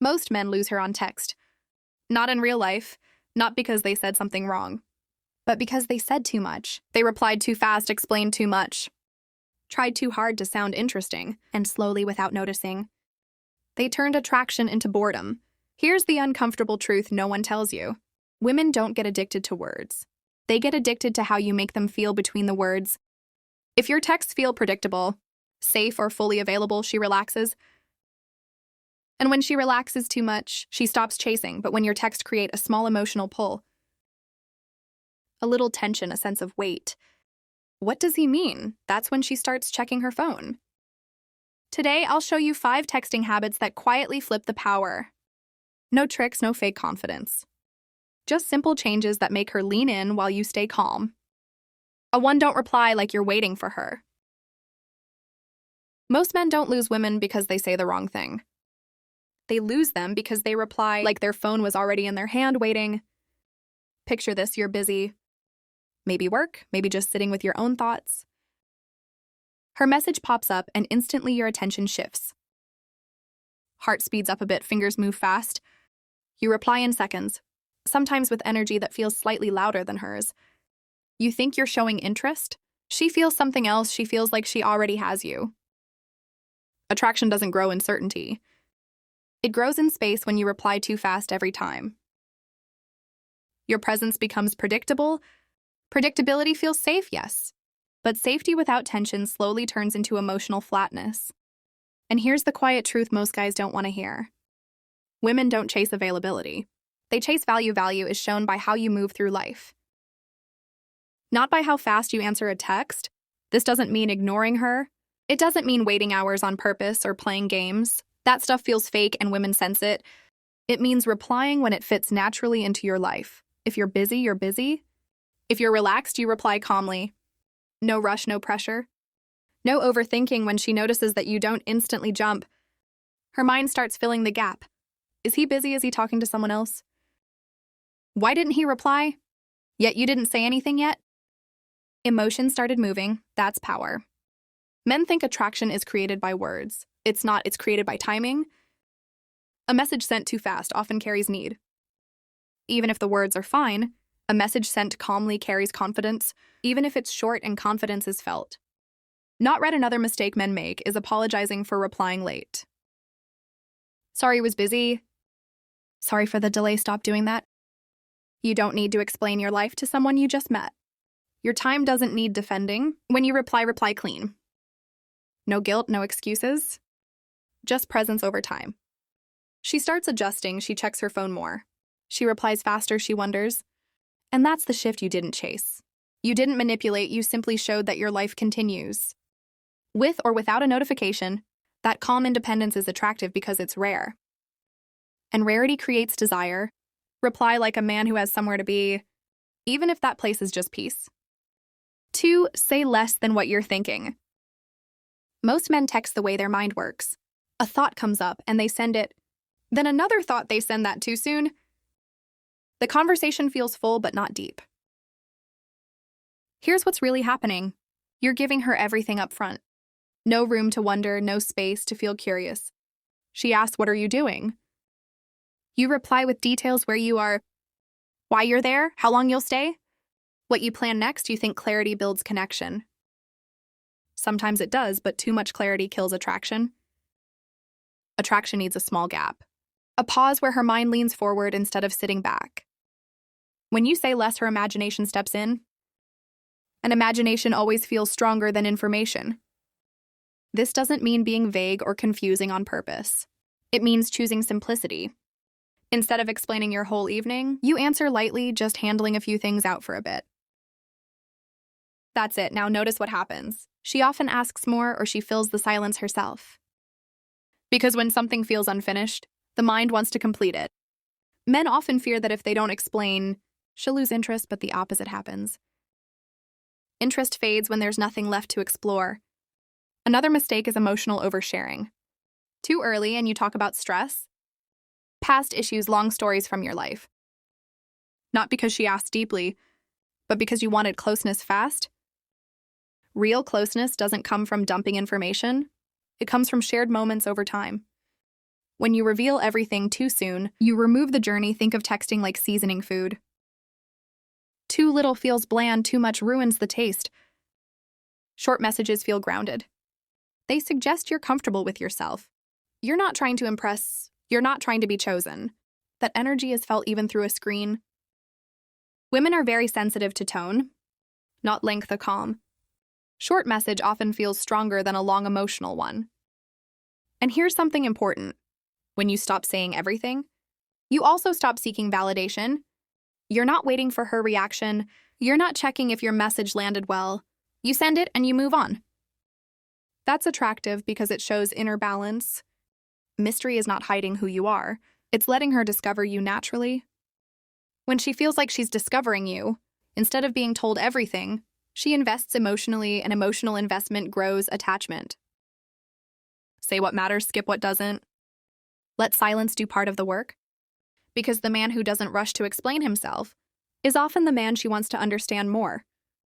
Most men lose her on text. Not in real life, not because they said something wrong, but because they said too much. They replied too fast, explained too much, tried too hard to sound interesting, and slowly, without noticing, they turned attraction into boredom. Here's the uncomfortable truth no one tells you. Women don't get addicted to words. They get addicted to how you make them feel between the words. If your texts feel predictable, safe, or fully available, she relaxes. And when she relaxes too much, she stops chasing. But when your texts create a small emotional pull, a little tension, a sense of weight, what does he mean? That's when she starts checking her phone. Today, I'll show you 5 texting habits that quietly flip the power. No tricks, no fake confidence. Just simple changes that make her lean in while you stay calm. A 1, don't reply like you're waiting for her. Most men don't lose women because they say the wrong thing. They lose them because they reply like their phone was already in their hand waiting. Picture this, you're busy. Maybe work, maybe just sitting with your own thoughts. Her message pops up and instantly your attention shifts. Heart speeds up a bit, fingers move fast. You reply in seconds, sometimes with energy that feels slightly louder than hers. You think you're showing interest? She feels something else. She feels like she already has you. Attraction doesn't grow in certainty. It grows in space when you reply too fast every time. Your presence becomes predictable. Predictability feels safe, yes. But safety without tension slowly turns into emotional flatness. And here's the quiet truth most guys don't want to hear. Women don't chase availability. They chase value. Value is shown by how you move through life, not by how fast you answer a text. This doesn't mean ignoring her. It doesn't mean waiting hours on purpose or playing games. That stuff feels fake and women sense it. It means replying when it fits naturally into your life. If you're busy, you're busy. If you're relaxed, you reply calmly. No rush, no pressure. No overthinking. When she notices that you don't instantly jump, her mind starts filling the gap. Is he busy? Is he talking to someone else? Why didn't he reply? Yet you didn't say anything yet? Emotions started moving. That's power. Men think attraction is created by words. It's not, it's created by timing. A message sent too fast often carries need. Even if the words are fine, a message sent calmly carries confidence, even if it's short and confidence is felt. Not read. Another mistake men make is apologizing for replying late. Sorry, was busy. Sorry for the delay, stop doing that. You don't need to explain your life to someone you just met. Your time doesn't need defending. When you reply, reply clean. No guilt, no excuses. Just presence over time. She starts adjusting, she checks her phone more. She replies faster, she wonders. And that's the shift you didn't chase. You didn't manipulate, you simply showed that your life continues. With or without a notification, that calm independence is attractive because it's rare. And rarity creates desire. Reply like a man who has somewhere to be, even if that place is just peace. 2, say less than what you're thinking. Most men text the way their mind works. A thought comes up and they send it. Then another thought, they send that too soon. The conversation feels full but not deep. Here's what's really happening. You're giving her everything up front. No room to wonder, no space to feel curious. She asks, "What are you doing?" You reply with details: where you are, why you're there, how long you'll stay, what you plan next. You think clarity builds connection. Sometimes it does, but too much clarity kills attraction. Attraction needs a small gap. A pause where her mind leans forward instead of sitting back. When you say less, her imagination steps in. And imagination always feels stronger than information. This doesn't mean being vague or confusing on purpose. It means choosing simplicity. Instead of explaining your whole evening, you answer lightly, just handling a few things out for a bit. That's it. Now notice what happens. She often asks more, or she fills the silence herself. Because when something feels unfinished, the mind wants to complete it. Men often fear that if they don't explain, she'll lose interest, but the opposite happens. Interest fades when there's nothing left to explore. Another mistake is emotional oversharing. Too early and you talk about stress, past issues, long stories from your life. Not because she asked deeply, but because you wanted closeness fast. Real closeness doesn't come from dumping information. It comes from shared moments over time. When you reveal everything too soon, you remove the journey. Think of texting like seasoning food. Too little feels bland, too much ruins the taste. Short messages feel grounded. They suggest you're comfortable with yourself. You're not trying to impress, you're not trying to be chosen. That energy is felt even through a screen. Women are very sensitive to tone, not length of calm. Short message often feels stronger than a long emotional one. And here's something important. When you stop saying everything, you also stop seeking validation. You're not waiting for her reaction. You're not checking if your message landed well. You send it and you move on. That's attractive because it shows inner balance. Mystery is not hiding who you are. It's letting her discover you naturally. When she feels like she's discovering you, instead of being told everything, she invests emotionally, and emotional investment grows attachment. Say what matters, skip what doesn't. Let silence do part of the work. Because the man who doesn't rush to explain himself is often the man she wants to understand more.